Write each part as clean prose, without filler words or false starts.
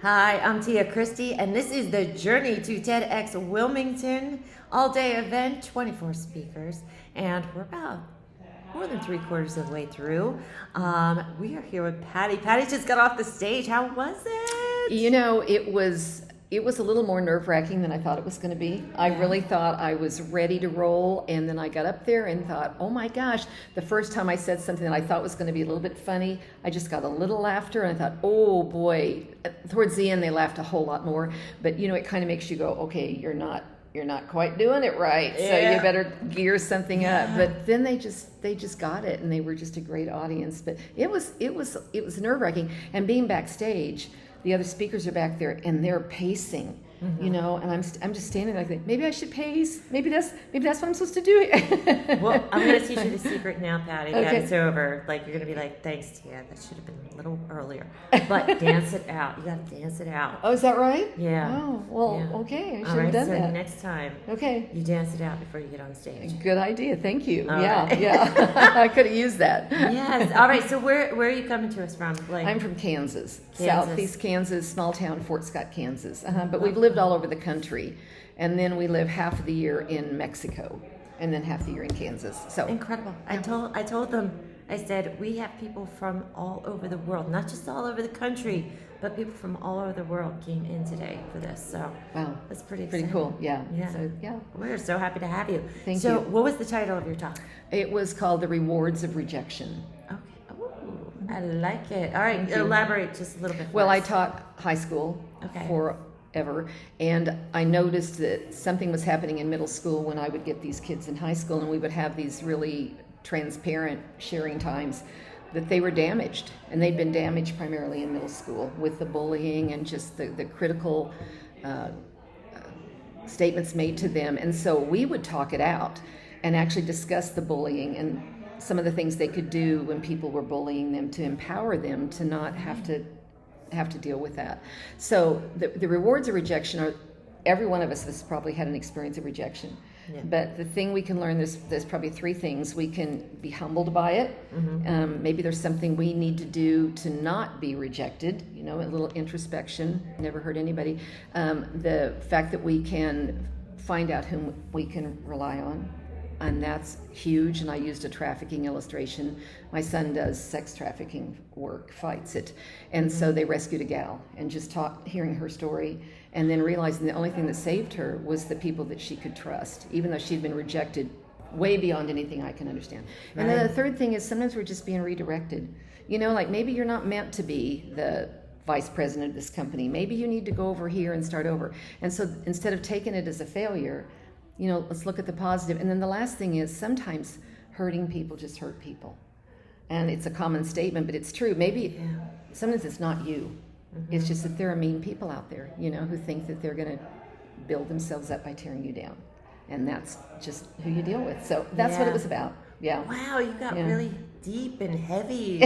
Hi, I'm Cristy, and this is the Journey to TEDxWilmington all-day event, 24 speakers, and we're about more than 3/4 of the way through. We are here with Patty. Patty just got off the stage. How was it? You know, it was a little more nerve-wracking than I thought it was going to be. I really thought I was ready to roll, and then I got up there and thought, oh my gosh, the first time I said something that I thought was going to be a little bit funny, I just got a little laughter, and I thought, oh boy. Towards the end, they laughed a whole lot more, but you know, it kind of makes you go, okay, you're not quite doing it right, so you better gear something up. But then they just got it, and they were just a great audience. But it was nerve-wracking, and being backstage, the other speakers are back there and they're pacing, you know, and I'm just standing there like, maybe I should pace. Maybe that's what I'm supposed to do. Well, I'm going to teach you the secret now, Patty. Okay. That it's over. Like, you're going to be like, thanks, Tia. That should have been a little earlier. But dance it out. You got to dance it out. Oh, is that right? Yeah. Oh, well, Yeah. okay. I should All have right, done so that. next time, Okay. you dance it out before you get on stage. Good idea. Thank you. All Yeah, right. yeah. I could have used that. Yes. All right. So where are you coming to us from? Like, I'm from Kansas, Kansas. southeast Kansas, small town, Fort Scott, Kansas. But we've lived all over the country, and then we live half of the year in Mexico, and then half the year in Kansas. So incredible. I told them, I said, we have people from all over the world, not just all over the country, but people from all over the world came in today for this. So wow, that's pretty exciting. cool. Yeah. Yeah. So yeah, We're so happy to have you. Thank so you. what was the title of your talk? it was called The Rewards of Rejection. Okay. Ooh, I like it. All right. Thank you. Elaborate just a little bit. Well, for I us. taught high school Okay. forever, and I noticed that something was happening in middle school when I would get these kids in high school, and we would have these really transparent sharing times, that they were damaged, and they'd been damaged primarily in middle school with the bullying and just the critical statements made to them. And so we would talk it out and actually discuss the bullying and some of the things they could do when people were bullying them to empower them to not have to deal with that. So the rewards of rejection are, every one of us has probably had an experience of rejection. Yeah. But the thing we can learn, there's probably three things. We can be humbled by it. Maybe there's something we need to do to not be rejected, you know, a little introspection, never hurt anybody. The fact that we can find out whom we can rely on, and that's huge. And I used a trafficking illustration. My son does sex trafficking work, fights it. And so they rescued a gal, and just hearing her story, and then realizing the only thing that saved her was the people that she could trust, even though she'd been rejected way beyond anything I can understand. Right. And then the third thing is sometimes we're just being redirected. You know, like maybe you're not meant to be the vice president of this company. Maybe you need to go over here and start over. And so instead of taking it as a failure, you know, let's look at the positive. And then the last thing is sometimes hurting people just hurt people. And it's a common statement, but it's true. Maybe sometimes it's not you. It's just that there are mean people out there, you know, who think that they're going to build themselves up by tearing you down. And that's just who you deal with. So that's what it was about. Yeah. Wow, you got really deep and heavy.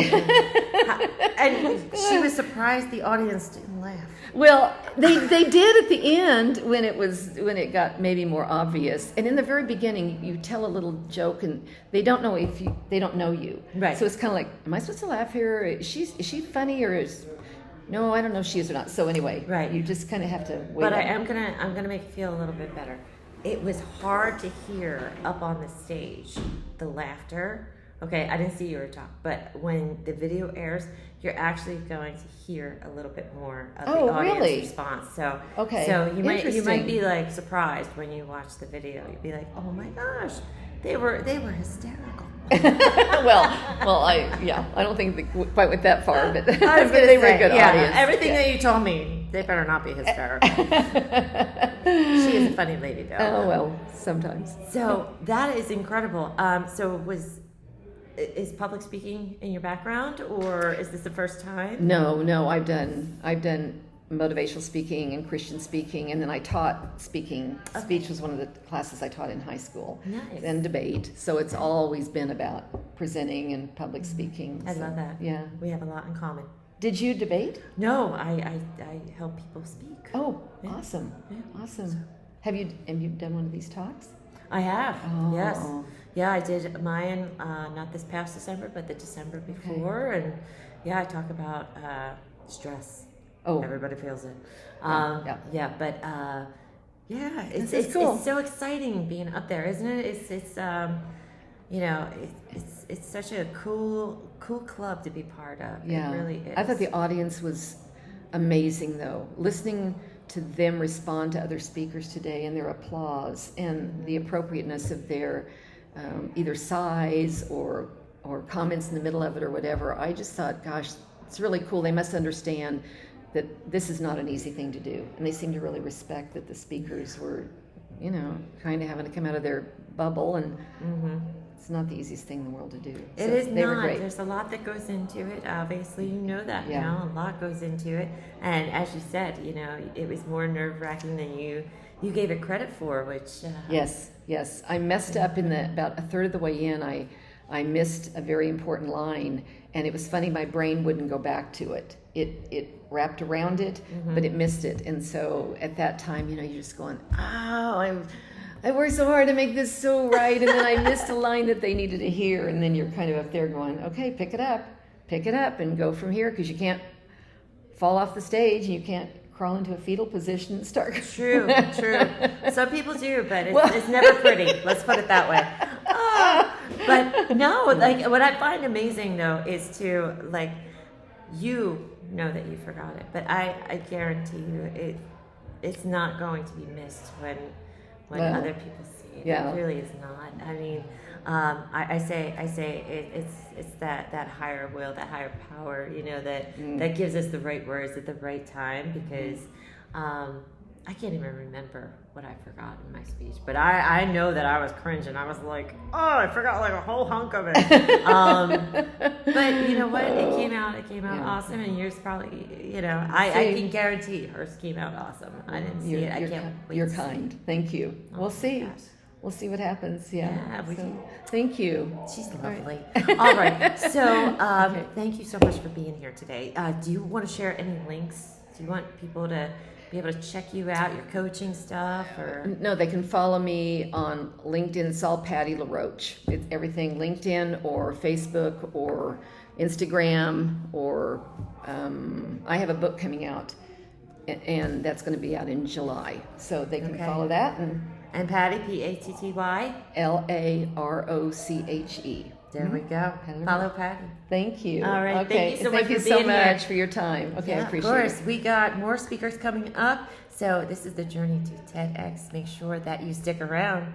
And she was surprised the audience didn't laugh. Well, they did at the end when it got maybe more obvious. And in the very beginning, you tell a little joke, and they don't know they don't know you. Right. So it's kind of like, am I supposed to laugh here? Is she funny, or is? No, I don't know if she is or not. So anyway, right. You just kind of have to wait. But I'm gonna make you feel a little bit better. It was hard to hear up on the stage the laughter. Okay, I didn't see your talk, but when the video airs, you're actually going to hear a little bit more of the audience response. So so you might be like surprised when you watch the video. You'd be like, oh my gosh, they were hysterical. well, I don't think they quite went that far, but I was they were a good audience. Everything that you told me, they better not be hysterical. She is a funny lady, though. Oh well, sometimes. So that is incredible. So is public speaking in your background, or is this the first time? No, I've done motivational speaking and Christian speaking, and then I taught speaking. Okay. Speech was one of the classes I taught in high school. Nice. And debate. So it's always been about presenting and public speaking. I love that. Yeah. We have a lot in common. Did you debate? No, I help people speak. Oh, yeah. Awesome. Yeah. Awesome. Have you done one of these talks? I have. Oh. Yes. Yeah, I did mine not this past December, but the December before, and I talk about stress. Oh. everybody feels it. Yeah. Yeah, but yeah, This is it's cool. it's so exciting being up there, isn't it? It's you know, it's such a cool club to be part of. Yeah. It really is. I thought the audience was amazing, though. Listening to them respond to other speakers today and their applause and the appropriateness of their either size or comments in the middle of it or whatever. I just thought, gosh, it's really cool. They must understand that this is not an easy thing to do. And they seem to really respect that the speakers were, you know, kind of having to come out of their bubble, and it's not the easiest thing in the world to do. It So is they were not. great. There's a lot that goes into it. Obviously, you know that. Yeah. You know, a lot goes into it. And as you said, you know, it was more nerve-wracking than you gave it credit for, which... Yes. I messed up in about a third of the way in. I missed a very important line, and it was funny. My brain wouldn't go back to it. It wrapped around it, but it missed it. And so at that time, you know, you're just going, oh, I worked so hard to make this so right, and then I missed a line that they needed to hear. And then you're kind of up there going, okay, pick it up, and go from here, because you can't fall off the stage, and you can't crawl into a fetal position and start. True. Some people do, but it's never pretty. Let's put it that way. But no, like what I find amazing though is to like, you know that you forgot it, but I guarantee you it's not going to be missed when other people see it. Yeah. It really is not. I mean, I say it's that higher will, that higher power, you know, that gives us the right words at the right time, because I can't even remember what I forgot in my speech, but I know that I was cringing. I was like, oh, I forgot like a whole hunk of it. But you know what? It came out awesome, and yours probably, you know, I can guarantee hers came out awesome. I didn't see it. I can't wait. You're to see it. kind. Thank you. Oh We'll my see. gosh. We'll see what happens. Yeah. Thank you. She's All right. lovely. All right. So Okay. thank you so much for being here today. Do you want to share any links? Do you want people to be able to check you out, your coaching stuff, or? No, they can follow me on LinkedIn. It's all Patty LaRoche. It's everything LinkedIn or Facebook or Instagram, or I have a book coming out, and that's going to be out in July. So they can follow that. And Patty, Patty. LaRoche. There we go. Follow Patty. Thank you. All right. Okay. Thank you so much Thank you for so being here. much for your time. Okay, Yeah, I appreciate of it. course. We got more speakers coming up. So this is the journey to TEDx. Make sure that you stick around.